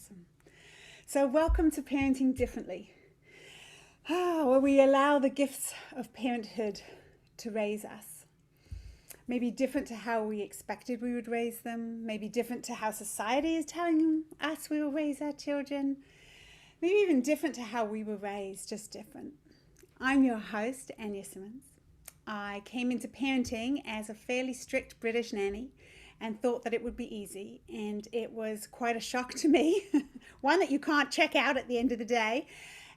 Awesome. So welcome to Parenting Differently, where we allow the gifts of parenthood to raise us. Maybe different to how we expected we would raise them, maybe different to how society is telling us we will raise our children, maybe even different to how we were raised, just different. I'm your host, Anya Simmons. I came into parenting as a fairly strict British nanny and thought that it would be easy, and it was quite a shock to me. One that you can't check out at the end of the day,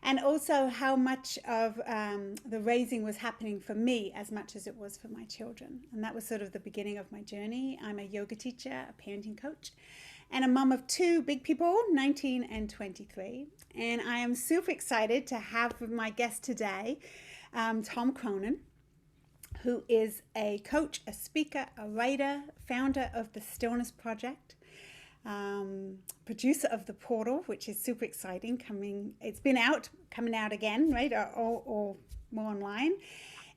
and also how much of the raising was happening for me as much as it was for my children. And that was sort of the beginning of my journey. I'm a yoga teacher, a parenting coach, and a mum of two big people, 19 and 23. And I am super excited to have my guest today, Tom Cronin, who is a coach, a speaker, a writer, founder of the Stillness Project, producer of The Portal, which is super exciting. It's been coming out again, right? Or more online.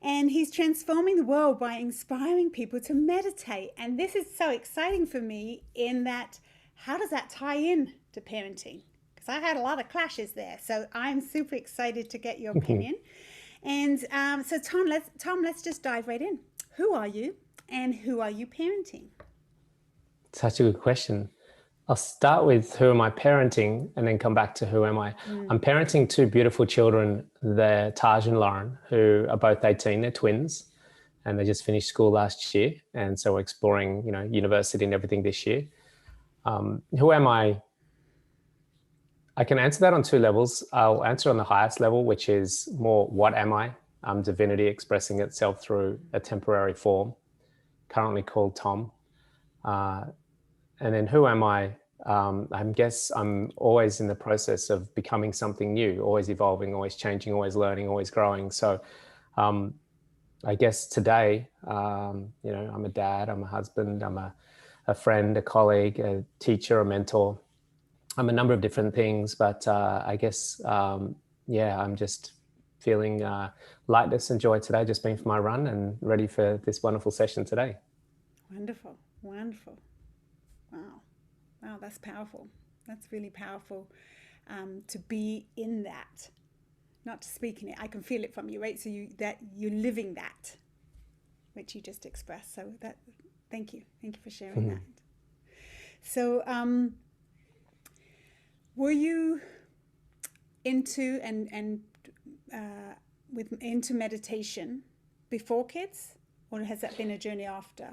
And he's transforming the world by inspiring people to meditate. And this is so exciting for me in that, how does that tie in to parenting? Because I had a lot of clashes there. So I'm super excited to get your opinion. And so Tom, let's just dive right in. Who are you and who are you parenting? Such a good question. I'll start with who am I parenting and then come back to who am I. I'm parenting two beautiful children. They're Taj and Lauren, who are both 18. They're twins and they just finished school last year. And so we're exploring, university and everything this year. Who am I? I can answer that on two levels. I'll answer on the highest level, which is more, what am I? Divinity expressing itself through a temporary form, currently called Tom. And then who am I? I guess I'm always in the process of becoming something new, always evolving, always changing, always learning, always growing. So I guess today, I'm a dad, I'm a husband, I'm a friend, a colleague, a teacher, a mentor. I'm a number of different things, but I guess, I'm just feeling lightness and joy today, just been for my run and ready for this wonderful session today. Wonderful, wonderful. Wow, that's powerful. That's really powerful to be in that, not to speak in it. I can feel it from you, right? So you're living that, which you just expressed. So thank you for sharing that. So, were you into into meditation before kids, or has that been a journey after?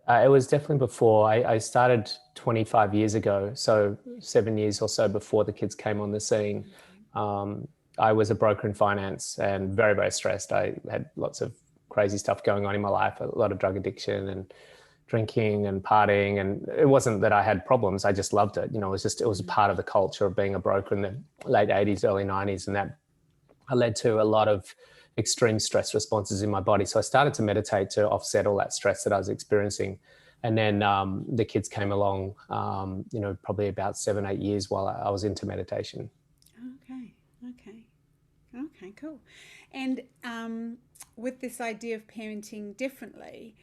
It was definitely before. I started 25 years ago, so 7 years or so before the kids came on the scene. I was a broker in finance and very, very stressed. I had lots of crazy stuff going on in my life, a lot of drug addiction and drinking and partying, and it wasn't that I had problems. I just loved it. It was a part of the culture of being a broker in the late 80s, early 90s, and that led to a lot of extreme stress responses in my body. So I started to meditate to offset all that stress that I was experiencing. And then the kids came along, probably about 7-8 years while I was into meditation. Okay, cool. And with this idea of parenting differently,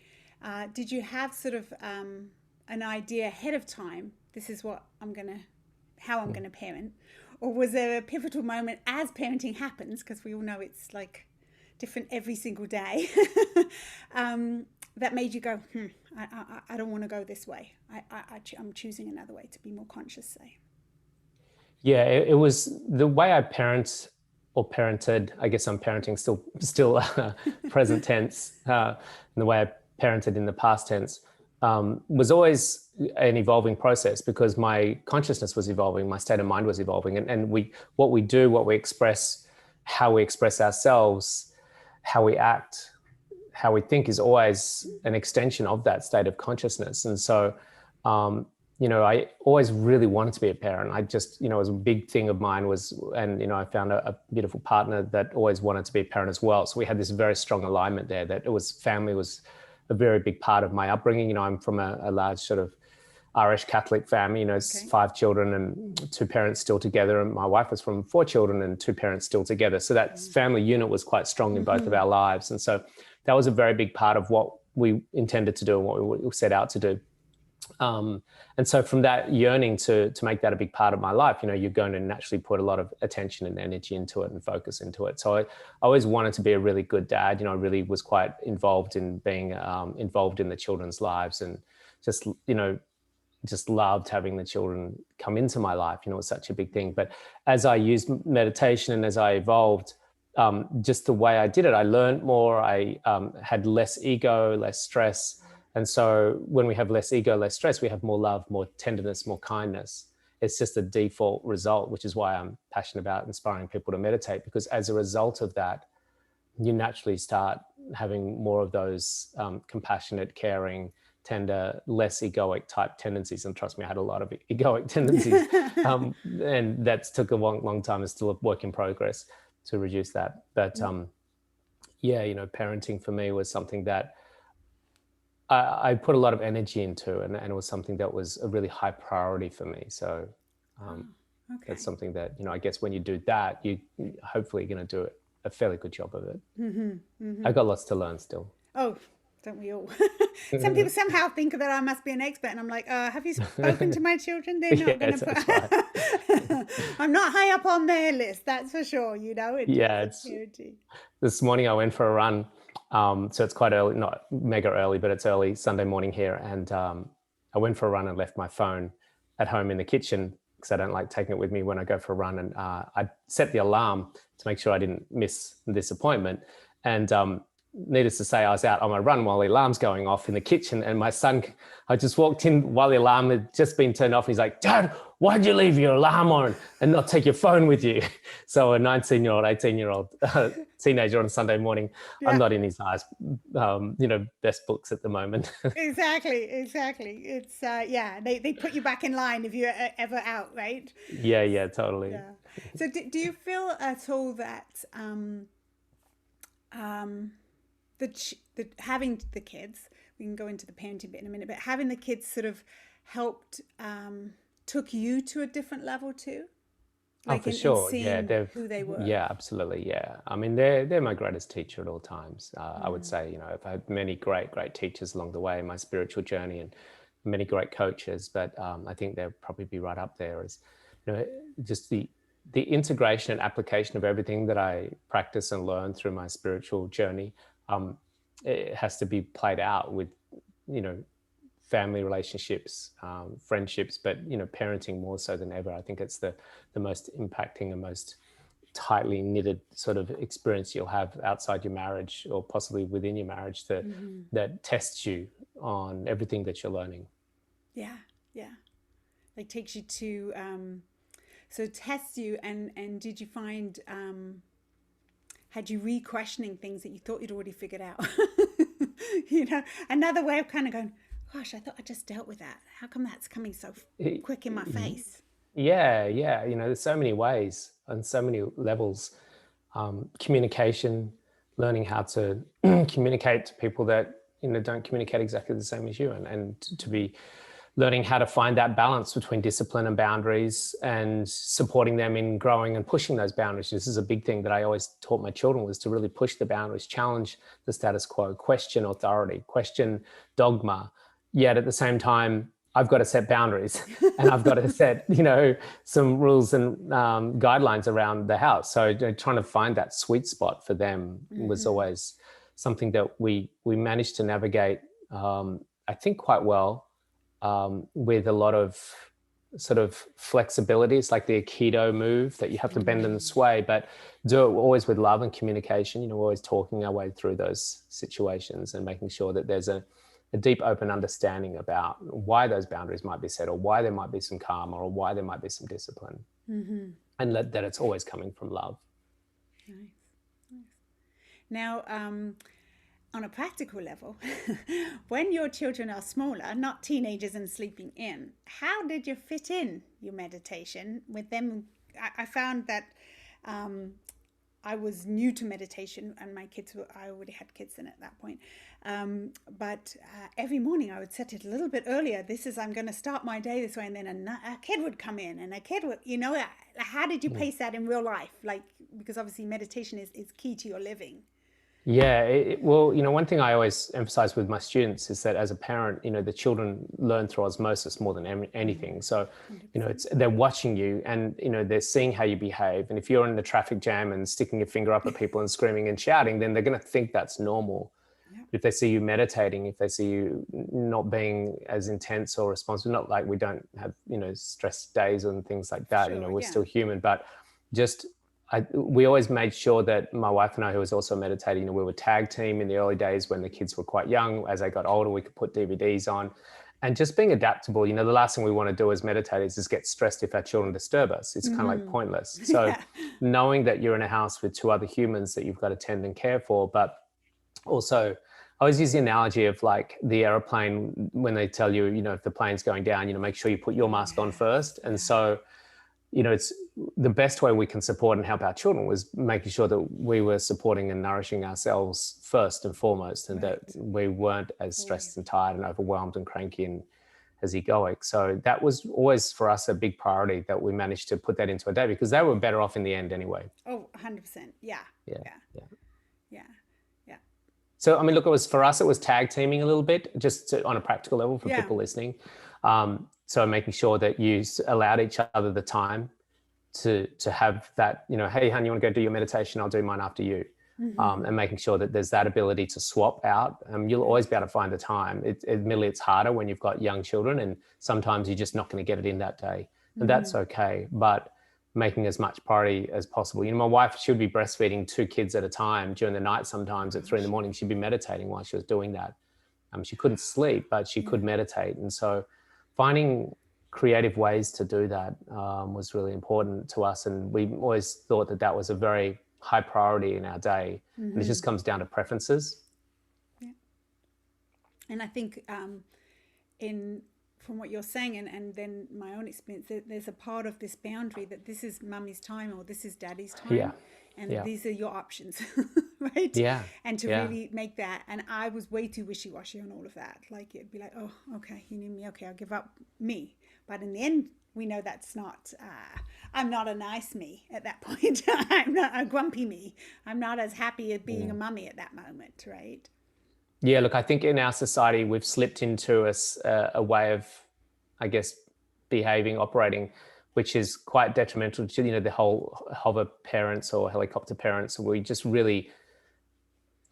did you have sort of an idea ahead of time, this is how I'm going to parent? Or was there a pivotal moment as parenting happens, because we all know it's like different every single day, that made you go, I don't want to go this way. I'm choosing another way to be more conscious, say? Yeah, it was the way I parent or parented. I guess I'm parenting still present tense. And the way I parented in the past tense was always an evolving process, because my consciousness was evolving, my state of mind was evolving, and what we do, what we express, how we express ourselves, how we act, how we think is always an extension of that state of consciousness. And so, I always really wanted to be a parent. I just, it was a big thing of mine I found a beautiful partner that always wanted to be a parent as well. So we had this very strong alignment there, that family was a very big part of my upbringing. I'm from a large sort of Irish Catholic family, Okay. 5 children and 2 parents still together. And my wife was from 4 children and 2 parents still together. So that family unit was quite strong in both of our lives. And so that was a very big part of what we intended to do and what we set out to do. And so from that yearning to make that a big part of my life, you're going to naturally put a lot of attention and energy into it and focus into it. So I always wanted to be a really good dad. I really was quite involved in being involved in the children's lives, and just loved having the children come into my life. It was such a big thing. But as I used meditation and as I evolved, just the way I did it, I learned more. I had less ego, less stress. And so when we have less ego, less stress, we have more love, more tenderness, more kindness. It's just a default result, which is why I'm passionate about inspiring people to meditate, because as a result of that, you naturally start having more of those compassionate, caring, tender, less egoic type tendencies. And trust me, I had a lot of egoic tendencies. And that took a long time. It's still a work in progress to reduce that. But parenting for me was something that I put a lot of energy into, and it was something that was a really high priority for me. So that's something that, I guess when you do that, you hopefully going to do a fairly good job of it. I got lots to learn still. Oh, don't we all? Some people somehow think that I must be an expert, and I'm like, have you spoken to my children? They're not going to put... Right. I'm not high up on their list, that's for sure, it's this morning I went for a run. So it's quite early, not mega early, but it's early Sunday morning here. And I went for a run and left my phone at home in the kitchen because I don't like taking it with me when I go for a run. And I set the alarm to make sure I didn't miss this appointment. And needless to say, I was out on my run while the alarm's going off in the kitchen. And my son, I just walked in while the alarm had just been turned off. And he's like, "Dad, why'd you leave your alarm on and not take your phone with you?" So a 19-year-old, 18-year-old teenager on a Sunday morning, I'm not in his highest, best books at the moment. Exactly. It's, they put you back in line if you're ever out, right? Yeah, totally. Yeah. So do you feel at all that having the kids, we can go into the parenting bit in a minute, but having the kids sort of helped, took you to a different level too? Like for sure. Yeah, who they were. Yeah, absolutely. Yeah. I mean, they're my greatest teacher at all times. I would say, I've had many great teachers along the way in my spiritual journey, and many great coaches, but I think they'll probably be right up there as, just the integration and application of everything that I practice and learn through my spiritual journey. It has to be played out with, family relationships, friendships, but, parenting more so than ever. I think it's the most impacting and most tightly knitted sort of experience you'll have outside your marriage, or possibly within your marriage, that tests you on everything that you're learning. Yeah. Like takes you to, so tests you, and did you find, had you re-questioning things that you thought you'd already figured out? Another way of kind of going, gosh, I thought I just dealt with that. How come that's coming so quick in my face? Yeah. There's so many ways and so many levels. Communication, learning how to communicate to people that, don't communicate exactly the same as you, and to be learning how to find that balance between discipline and boundaries, and supporting them in growing and pushing those boundaries. This is a big thing that I always taught my children, was to really push the boundaries, challenge the status quo, question authority, question dogma. Yet at the same time, I've got to set boundaries and I've got to set, some rules and guidelines around the house. So trying to find that sweet spot for them was always something that we managed to navigate, I think quite well, with a lot of sort of flexibility. It's like the Aikido move that you have to bend and sway, but do it always with love and communication, always talking our way through those situations and making sure that there's a deep, open understanding about why those boundaries might be set, or why there might be some karma, or why there might be some discipline, and that it's always coming from love. Nice. Now, on a practical level, when your children are smaller, not teenagers and sleeping in, how did you fit in your meditation with them? I found that I was new to meditation, and I already had kids then at that point. But every morning I would set it a little bit earlier. I'm going to start my day this way, and then a kid would come in, and a kid would, how did you pace that in real life? Like, because obviously meditation is key to your living. Yeah, well, one thing I always emphasize with my students is that as a parent, the children learn through osmosis more than anything. So, 100%. they're watching you, and they're seeing how you behave. And if you're in the traffic jam and sticking your finger up at people and screaming and shouting, then they're going to think that's normal. Yeah. But if they see you meditating, if they see you not being as intense or responsive, not like we don't have stress days and things like that. Sure, We're yeah. still human, but just we always made sure that my wife and I, who was also meditating, we were tag team in the early days when the kids were quite young. As they got older, we could put DVDs on, and just being adaptable. The last thing we want to do as meditators is get stressed if our children disturb us. It's kind of like pointless. So knowing that you're in a house with two other humans that you've got to tend and care for, but also I always use the analogy of like the airplane when they tell you, if the plane's going down, make sure you put your mask on first. And so it's the best way we can support and help our children was making sure that we were supporting and nourishing ourselves first and foremost, and that we weren't as stressed and tired and overwhelmed and cranky and as egoic. So that was always for us a big priority, that we managed to put that into a day, because they were better off in the end anyway. Oh, 100%. Yeah. So, I mean, look, for us, it was tag teaming a little bit, just on a practical level for people listening. So making sure that you allowed each other the time to have that, hey, honey, you want to go do your meditation? I'll do mine after you. And making sure that there's that ability to swap out. You'll always be able to find the time. Admittedly, it's harder when you've got young children, and sometimes you're just not going to get it in that day. And that's okay. But making as much priority as possible. My wife, she would be breastfeeding 2 kids at a time during the night. Sometimes at 3 a.m, she'd be meditating while she was doing that. She couldn't sleep, but she could meditate. And so finding creative ways to do that was really important to us. And we always thought that was a very high priority in our day. And it just comes down to preferences. Yeah. And I think from what you're saying, and then my own experience, there's a part of this boundary that this is mummy's time or this is daddy's time, and these are your options, right? Yeah. And to really make that, and I was way too wishy-washy on all of that. Like, it'd be like, oh, okay, you need me, okay, I'll give up me. But in the end, we know that's not, I'm not a nice me at that point. I'm not a grumpy me. I'm not as happy at being a mummy at that moment, right? Yeah, look, I think in our society, we've slipped into a way of, I guess, behaving, operating, which is quite detrimental to, the whole hover parents or helicopter parents. We just really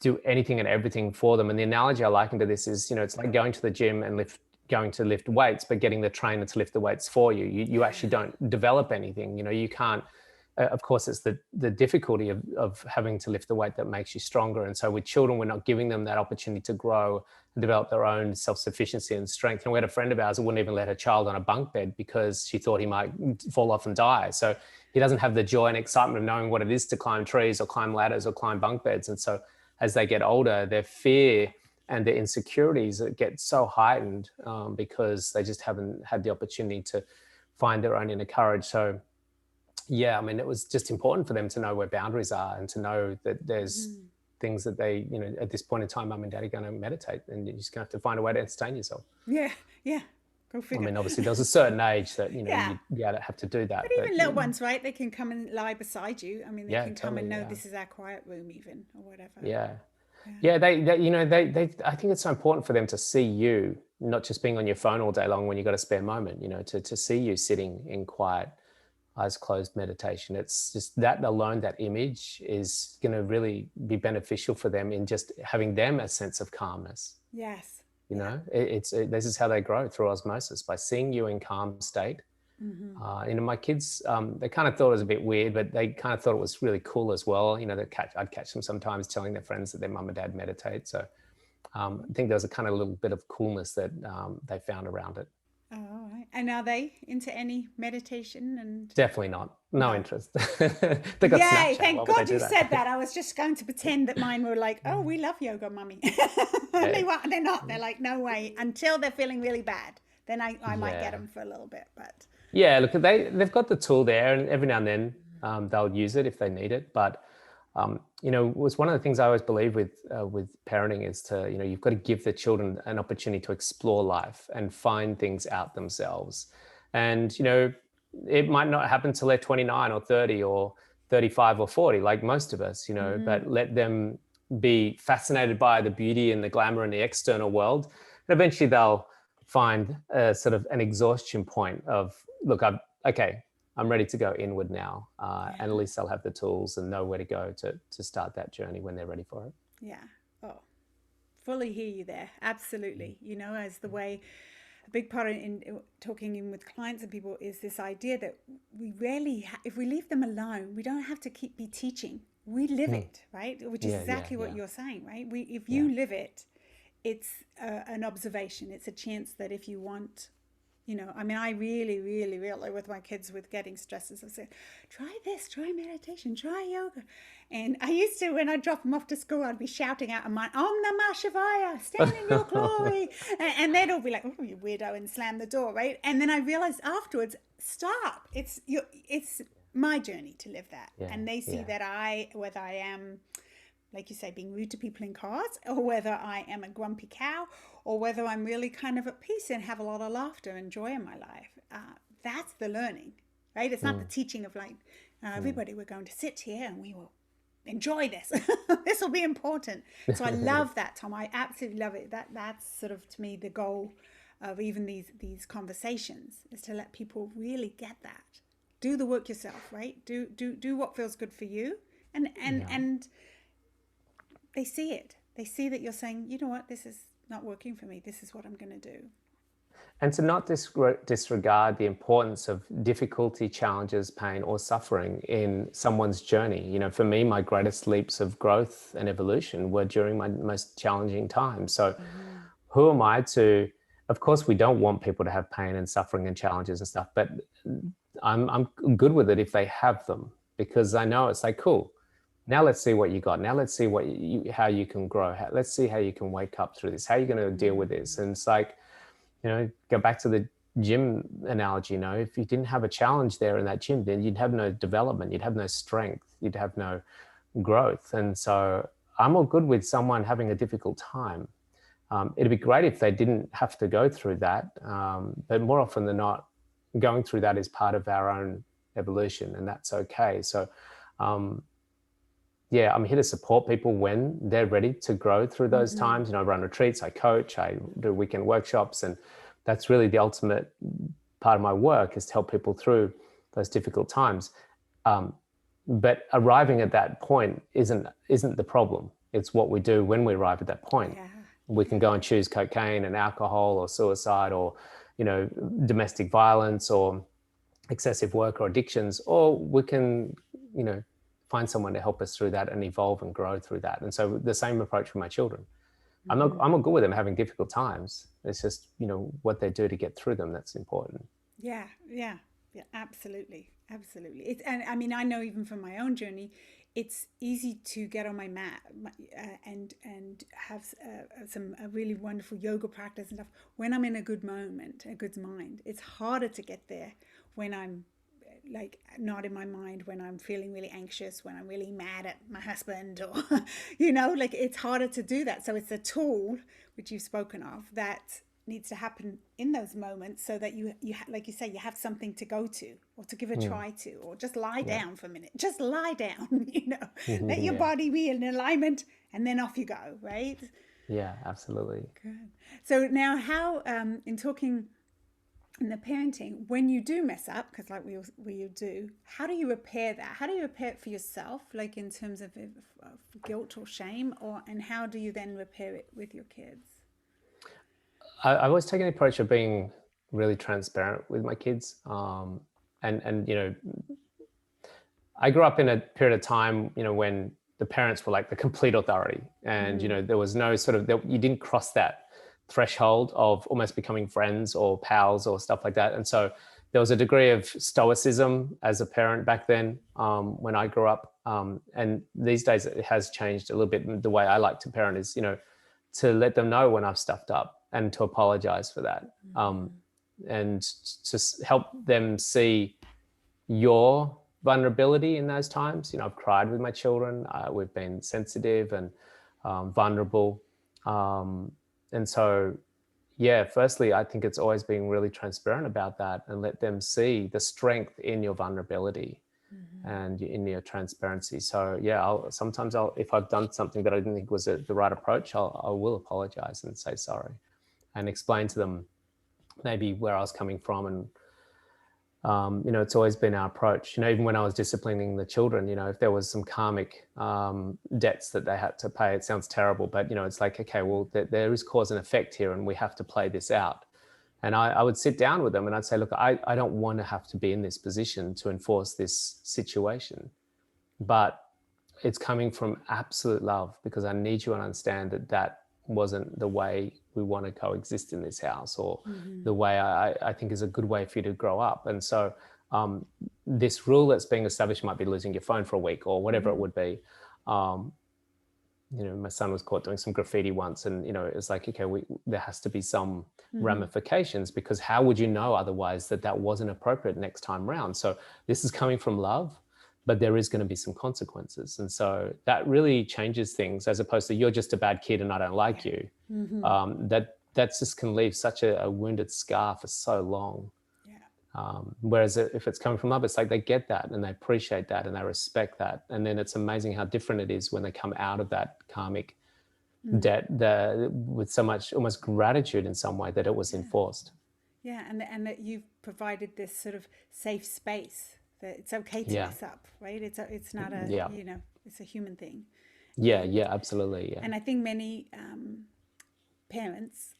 do anything and everything for them. And the analogy I liken to this is, it's like going to the gym and going to lift weights, but getting the trainer to lift the weights for you. You actually don't develop anything. You can't. Of course, it's the difficulty of having to lift the weight that makes you stronger. And so with children, we're not giving them that opportunity to grow and develop their own self-sufficiency and strength. And we had a friend of ours who wouldn't even let her child on a bunk bed because she thought he might fall off and die. So he doesn't have the joy and excitement of knowing what it is to climb trees or climb ladders or climb bunk beds. And so as they get older, their fear and their insecurities get so heightened because they just haven't had the opportunity to find their own inner courage. So yeah, I mean, it was just important for them to know where boundaries are and to know that there's things that they, at this point in time, mum and dad are going to meditate, and you're just going to have to find a way to entertain yourself. Yeah. Go figure. I mean, obviously, there's a certain age that, you'd have to do that. But even little ones, right? They can come and lie beside you. I mean, they can come and know this is our quiet room even, or whatever. Yeah, they I think it's so important for them to see you, not just being on your phone all day long when you've got a spare moment, to see you sitting in quiet, eyes closed meditation. It's just that alone, that image is going to really be beneficial for them in just having them a sense of calmness. Yes. This is how they grow, through osmosis, by seeing you in calm state. My kids, they kind of thought it was a bit weird, but they kind of thought it was really cool as well. I'd catch them sometimes telling their friends that their mum and dad meditate. So I think there was a kind of little bit of coolness that they found around it. Oh, all right. And are they into any meditation? And definitely not. No interest. They got Yay! Snapchat. Thank God you said that. I was just going to pretend that mine were like, oh, we love yoga, mummy. They're not. They're like, no way. Until they're feeling really bad, then I might get them for a little bit. But yeah, look, they've got the tool there, and every now and then they'll use it if they need it. But was one of the things I always believe with parenting is to, you've got to give the children an opportunity to explore life and find things out themselves. And, it might not happen till they're 29 or 30 or 35 or 40, like most of us, but let them be fascinated by the beauty and the glamour in the external world. And eventually they'll find a sort of an exhaustion point of, look, I'm ready to go inward now. And at least they'll have the tools and know where to go to start that journey when they're ready for it. Yeah. Oh, fully hear you there. Absolutely. You know, as the way a big part in talking in with clients and people is this idea that we rarely, if we leave them alone, we don't have to be teaching. We live it, right? Which is exactly what you're saying, right? If you live it, it's an observation. It's a chance that if you want, you know, I mean, I really with my kids with getting stresses, I say, try this, try meditation, try yoga. And I used to, when I drop them off to school, I'd be shouting out, Om Namah Shivaya, stand in your glory. And they'd all be like, oh, you weirdo, and slam the door, right? And then I realized afterwards, stop. It's my journey to live that. And they see that whether I am, like you say, being rude to people in cars, or whether I am a grumpy cow, or whether I'm really kind of at peace and have a lot of laughter and joy in my life. That's the learning, right? It's not the teaching of like, everybody, we're going to sit here and we will enjoy this. This will be important. So I love that, Tom. I absolutely love it. That's sort of, to me, the goal of even these conversations, is to let people really get that. Do the work yourself, right? Do what feels good for you. And they see it. They see that you're saying, you know what, this is not working for me. This is what I'm going to do. And to not disregard the importance of difficulty, challenges, pain, or suffering in someone's journey. You know, for me, my greatest leaps of growth and evolution were during my most challenging times. So who am I to, of course, we don't want people to have pain and suffering and challenges and stuff, but I'm good with it if they have them, because I know it's like, cool, now let's see what you got. Now let's see how you can grow. Let's see how you can wake up through this. How are you going to deal with this? And it's like, you know, go back to the gym analogy, you know, if you didn't have a challenge there in that gym, then you'd have no development, you'd have no strength, you'd have no growth. And so I'm all good with someone having a difficult time. It'd be great if they didn't have to go through that. But more often than not, going through that is part of our own evolution, and that's okay. So, yeah, I'm here to support people when they're ready to grow through those times. You know, I run retreats, I coach, I do weekend workshops, and that's really the ultimate part of my work, is to help people through those difficult times. But arriving at that point isn't the problem. It's what we do when we arrive at that point. Yeah. We can go and choose cocaine and alcohol or suicide or, you know, domestic violence or excessive work or addictions, or we can, you know, find someone to help us through that and evolve and grow through that. And so the same approach for my children. I'm not good with them having difficult times. It's just, you know, what they do to get through them that's important. Yeah, absolutely. And I mean, I know even from my own journey, it's easy to get on my mat and have a really wonderful yoga practice and stuff when I'm in a good moment, a good mind. It's harder to get there when I'm like not in my mind, when I'm feeling really anxious, when I'm really mad at my husband, or you know, like it's harder to do that. So it's a tool which you've spoken of that needs to happen in those moments, so that you like you say, you have something to go to, or to give a try to, or just lie down for a minute, just lie down, you know, let your body be in alignment, and then off you go, right? Yeah, absolutely. Good. So now, how in talking in the parenting, when you do mess up, because like we do, how do you repair that? How do you repair it for yourself, like in terms of guilt or shame, and how do you then repair it with your kids? I've always taken the approach of being really transparent with my kids. And you know, I grew up in a period of time, you know, when the parents were like the complete authority, and you know, there was no sort of, you didn't cross that threshold of almost becoming friends or pals or stuff like that. And so there was a degree of stoicism as a parent back then, when I grew up. And these days it has changed a little bit. The way I like to parent is, you know, to let them know when I've stuffed up and to apologize for that. And to help them see your vulnerability in those times. You know, I've cried with my children. We've been sensitive and vulnerable. And so, yeah, firstly, I think it's always being really transparent about that and let them see the strength in your vulnerability. and in your transparency. So yeah, if I've done something that I didn't think was the right approach, I will apologize and say sorry, and explain to them maybe where I was coming from. And it's always been our approach. Even when I was disciplining the children, if there was some karmic debts that they had to pay, it sounds terrible, but it's like, okay, well, there is cause and effect here, and we have to play this out. And I would sit down with them and I'd say, look, I don't want to have to be in this position to enforce this situation, but it's coming from absolute love, because I need you to understand that wasn't the way we want to coexist in this house, or the way I think is a good way for you to grow up. And so this rule that's being established might be losing your phone for a week or whatever it would be. My son was caught doing some graffiti once, and it's like, okay, there has to be some ramifications, because how would you know otherwise that wasn't appropriate next time round? So this is coming from love, but there is going to be some consequences. And so that really changes things, as opposed to you're just a bad kid and I don't like you. That just can leave such a wounded scar for so long. Whereas if it's coming from love, it's like they get that and they appreciate that and they respect that. And then it's amazing how different it is when they come out of that karmic debt with so much almost gratitude in some way that it was enforced. Yeah, and that you've provided this sort of safe space that it's okay to mess up, right? It's not it's a human thing. Yeah, absolutely. Yeah. And I think many parents,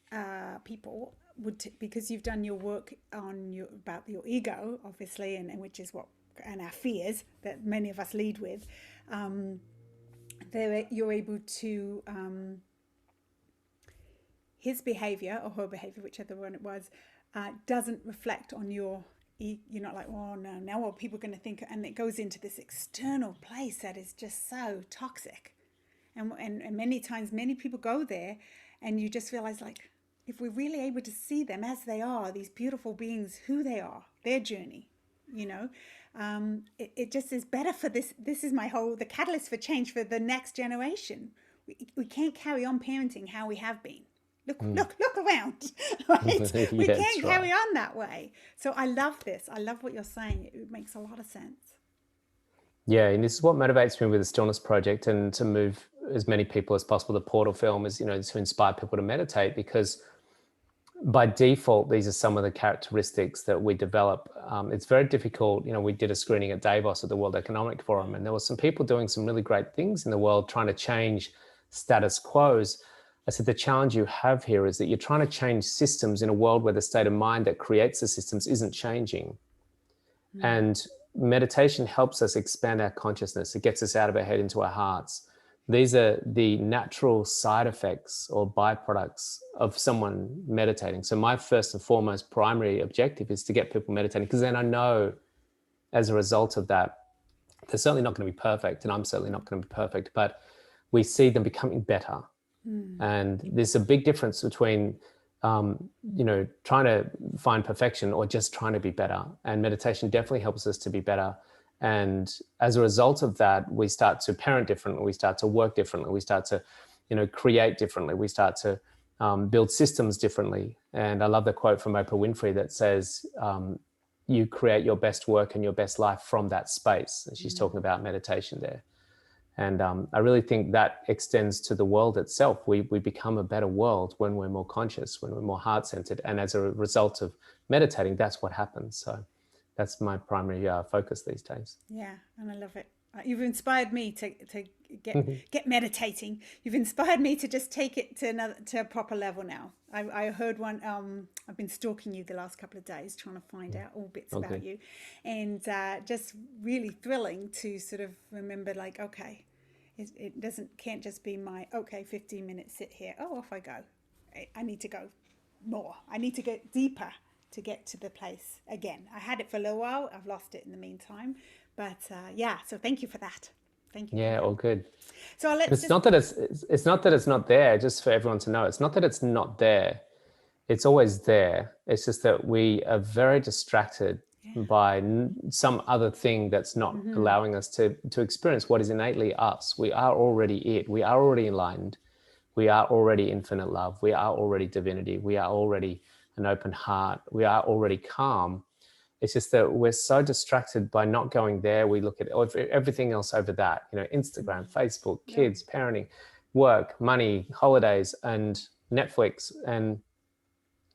people would, because you've done your work on about your ego, obviously, and which is and our fears that many of us lead with, you're able to his behavior or her behavior, whichever one it was, doesn't reflect on you're not like, oh no, now what are people going to think? And it goes into this external place that is just so toxic. And many times, many people go there, and you just realize, like, if we're really able to see them as they are, these beautiful beings, who they are, their journey, it just is better for this. This is the catalyst for change for the next generation. We can't carry on parenting how we have been. Look around, right? We can't carry on that way. So I love this. I love what you're saying. It makes a lot of sense. Yeah, and this is what motivates me with the Stillness Project, and to move as many people as possible. The Portal film is, to inspire people to meditate, because by default, these are some of the characteristics that we develop. It's very difficult. We did a screening at Davos at the World Economic Forum, and there were some people doing some really great things in the world, trying to change status quos. I said, the challenge you have here is that you're trying to change systems in a world where the state of mind that creates the systems isn't changing. And meditation helps us expand our consciousness. It gets us out of our head into our hearts. These are the natural side effects or byproducts of someone meditating. So my first and foremost primary objective is to get people meditating, because then I know as a result of that, they're certainly not going to be perfect, and I'm certainly not going to be perfect, but we see them becoming better. And there's a big difference between trying to find perfection or just trying to be better. And meditation definitely helps us to be better. And as a result of that, we start to parent differently. We start to work differently. We start to, create differently. We start to build systems differently. And I love the quote from Oprah Winfrey that says, you create your best work and your best life from that space. And she's talking about meditation there. And I really think that extends to the world itself. We become a better world when we're more conscious, when we're more heart-centered. And as a result of meditating, that's what happens. So that's my primary focus these days. Yeah, and I love it. You've inspired me to get meditating. You've inspired me to just take it to a proper level now. I heard one. I've been stalking you the last couple of days, trying to find out all bits about you, and just really thrilling to sort of remember, like, okay, it can't just be my 15-minute sit here. Oh, off I go. I need to go more. I need to get deeper to get to the place again. I had it for a little while. I've lost it in the meantime. But so thank you for that. Thank you. Yeah, all good. So it's not that it's not there, just for everyone to know. It's not that it's not there. It's always there. It's just that we are very distracted by some other thing that's not allowing us to experience what is innately us. We are already it. We are already enlightened. We are already infinite love. We are already divinity. We are already an open heart. We are already calm. It's just that we're so distracted by not going there. We look at everything else over that, Instagram, Facebook, kids, parenting, work, money, holidays, and Netflix. And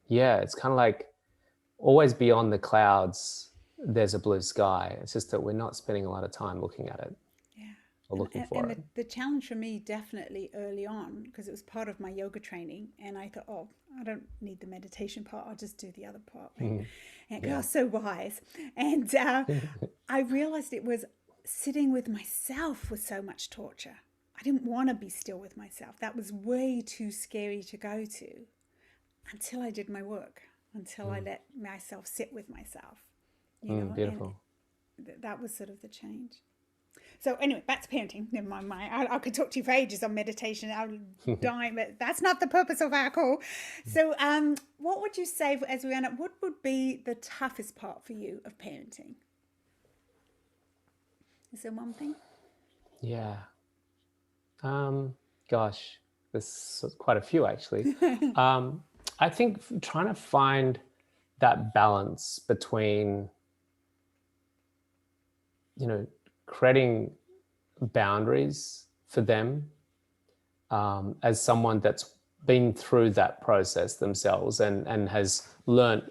yeah, it's kind of like always beyond the clouds, there's a blue sky. It's just that we're not spending a lot of time looking at it or looking for it. And the challenge for me definitely early on, because it was part of my yoga training, and I thought, oh, I don't need the meditation part, I'll just do the other part. Right? And I was so wise. And I realized it was sitting with myself was so much torture. I didn't want to be still with myself. That was way too scary to go to until I did my work, until I let myself sit with myself. Beautiful. And that was sort of the change. So anyway, back to parenting. Never mind. I could talk to you for ages on meditation. I'll die, but that's not the purpose of our call. So what would you say, as we end up, what would be the toughest part for you of parenting? Is there one thing? Yeah. Gosh, there's quite a few actually. I think trying to find that balance between, creating boundaries for them as someone that's been through that process themselves and has learned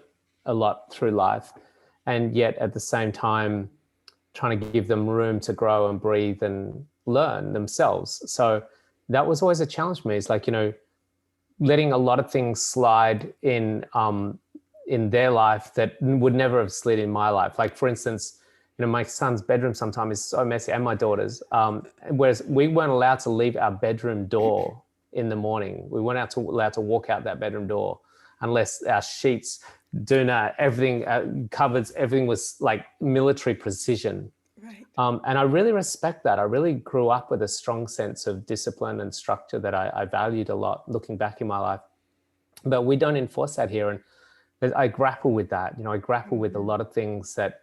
a lot through life, and yet at the same time trying to give them room to grow and breathe and learn themselves. So that was always a challenge for me. It's like, letting a lot of things slide in their life that would never have slid in my life. Like, for instance, my son's bedroom sometimes is so messy, and my daughter's, whereas we weren't allowed to leave our bedroom door in the morning. We weren't allowed to walk out that bedroom door unless our sheets, doona, everything, cupboards, everything was like military precision. Right. And I really respect that. I really grew up with a strong sense of discipline and structure that I valued a lot looking back in my life. But we don't enforce that here. And I grapple with that. I grapple with a lot of things that,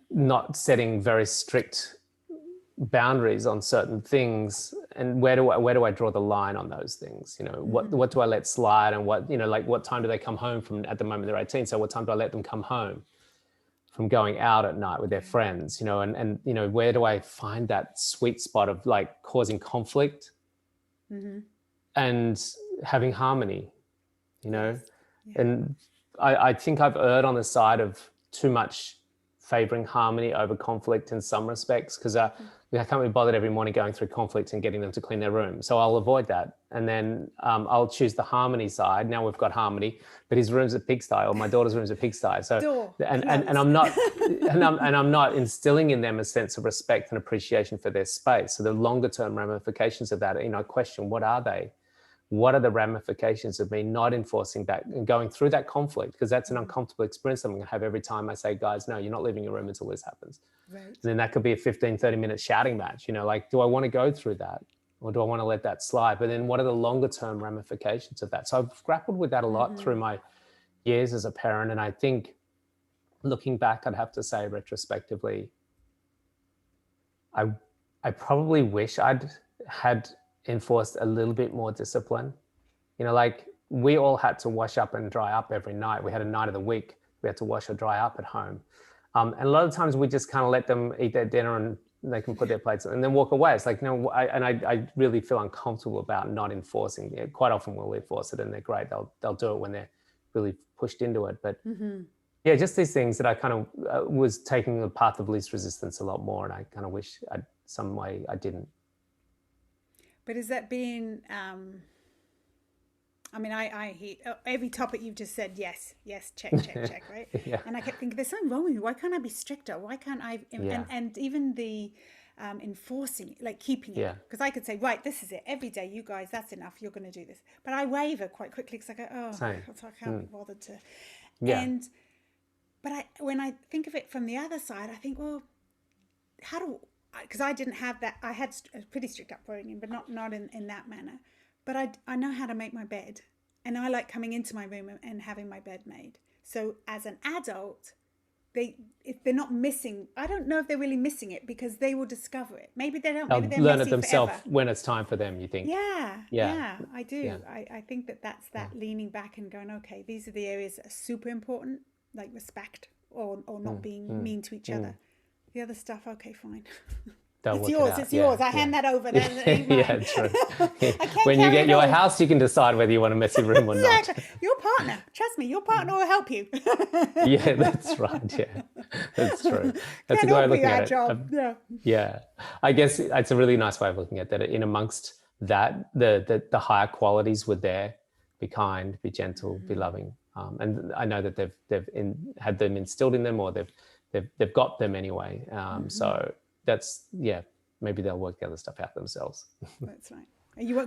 not setting very strict boundaries on certain things. And where do I draw the line on those things? What do I let slide, and what, like what time do they come home from? At the moment they're 18. So what time do I let them come home from going out at night with their friends, and where do I find that sweet spot of like causing conflict and having harmony, and I think I've erred on the side of too much favoring harmony over conflict in some respects, because I can't be bothered every morning going through conflict and getting them to clean their room. So I'll avoid that. And then I'll choose the harmony side. Now we've got harmony, but his room's a pigsty, or my daughter's room's a pigsty. So and I'm not and I'm not instilling in them a sense of respect and appreciation for their space. So the longer term ramifications of that, I question, what are they? What are the ramifications of me not enforcing that and going through that conflict? Because that's an uncomfortable experience I'm going to have every time I say, guys, no, you're not leaving your room until this happens. Right. And then that could be a 15, 30-minute shouting match. Like, do I want to go through that? Or do I want to let that slide? But then what are the longer term ramifications of that? So I've grappled with that a lot through my years as a parent. And I think looking back, I'd have to say retrospectively, I probably wish I'd had enforced a little bit more discipline. Like we all had to wash up and dry up every night. We had a night of the week. We had to wash or dry up at home. And a lot of times we just kind of let them eat their dinner and they can put their plates and then walk away. It's like, I really feel uncomfortable about not enforcing it. Quite often we'll enforce it and they're great. They'll do it when they're really pushed into it. But yeah, just these things that I kind of was taking the path of least resistance a lot more. And I kind of wish some way I didn't. But is that being, I hear every topic you've just said, yes, check, right? Yeah. And I kept thinking, there's something wrong with me. Why can't I be stricter? Why can't I? And even the enforcing, like keeping it. Because I could say, right, this is it. Every day, you guys, that's enough. You're going to do this. But I waver quite quickly because I go, I can't be bothered to. Yeah. But when I think of it from the other side, I think, well, because I didn't have that. I had a pretty strict upbringing, but not in that manner. But I know how to make my bed, and I like coming into my room and having my bed made. So as an adult, if they're not missing, I don't know if they're really missing it because they will discover it. Maybe they don't. Maybe they're learn it messy themselves forever. when it's time for them. You think? Yeah, I do. Yeah. I think that's leaning back and going, okay, these are the areas that are super important. like respect or not being mean to each other. The other stuff, okay, fine. They'll It's work it yours. out. It's yours. I hand that over. That ain't mine. Yeah, true. I can't When you carry get it your all. house, you can decide whether you want a messy room or not. Exactly. Your partner. Trust me, your partner will help you. Yeah, that's right. Yeah, that's true. That's a Can't good way all of be looking our at it. job. Yeah. Yeah, I guess it's a really nice way of looking at that. In amongst that, the higher qualities were there: be kind, be gentle, be loving. And I know that had them instilled in them, or they've got them anyway. So that's maybe they'll work the other stuff out themselves. That's right.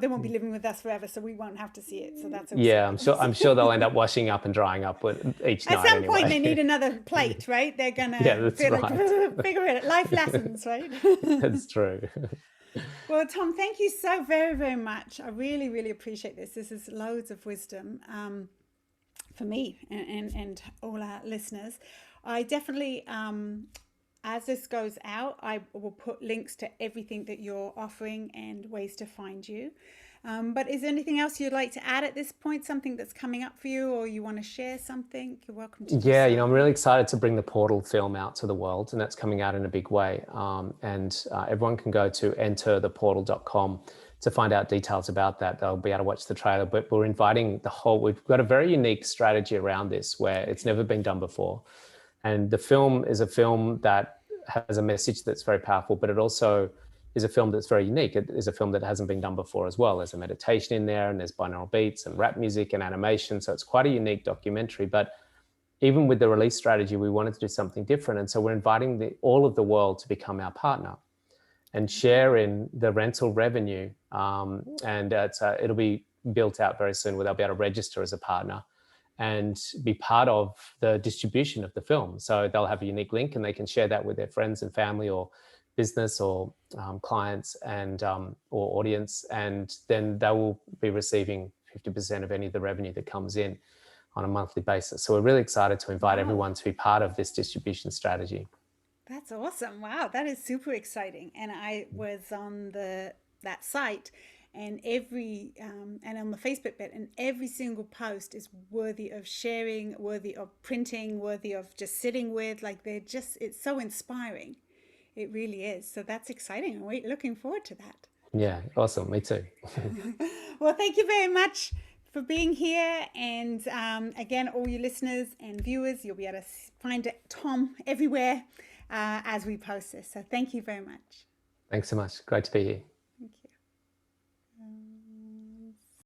They won't be living with us forever, so we won't have to see it. So that's also Yeah, nice. I'm sure they'll end up washing up and drying up each At night some anyway. point, they need another plate, right? They're gonna Yeah, that's feel right. like figure it. Life lessons, right? That's true. Well, Tom, thank you so very, very much. I really, really appreciate this. This is loads of wisdom for me and all our listeners. I definitely, as this goes out, I will put links to everything that you're offering and ways to find you. But is there anything else you'd like to add at this point? Something that's coming up for you, or you want to share something? You're welcome to do Yeah, so. I'm really excited to bring the Portal film out to the world, and that's coming out in a big way. And everyone can go to entertheportal.com to find out details about that. They'll be able to watch the trailer, but we're inviting we've got a very unique strategy around this where it's never been done before. And the film is a film that has a message that's very powerful, but it also is a film that's very unique. It is a film that hasn't been done before as well. There's a meditation in there, and there's binaural beats and rap music and animation. So it's quite a unique documentary. But even with the release strategy, we wanted to do something different. And so we're inviting all of the world to become our partner and share in the rental revenue. And it'll be built out very soon, where they'll be able to register as a partner and be part of the distribution of the film. So they'll have a unique link, and they can share that with their friends and family or business or clients and or audience, and then they will be receiving 50% of any of the revenue that comes in on a monthly basis. So we're really excited to invite everyone to be part of this distribution strategy. That's awesome. Wow, that is super exciting. And I was on that site, and and on the Facebook bit, and every single post is worthy of sharing, worthy of printing, worthy of just sitting with. Like it's so inspiring. It really is. So that's exciting. I'm looking forward to that. Yeah, awesome. Me too. Well, thank you very much for being here. And again, all you listeners and viewers, you'll be able to find Tom everywhere as we post this. So thank you very much. Thanks so much. Great to be here.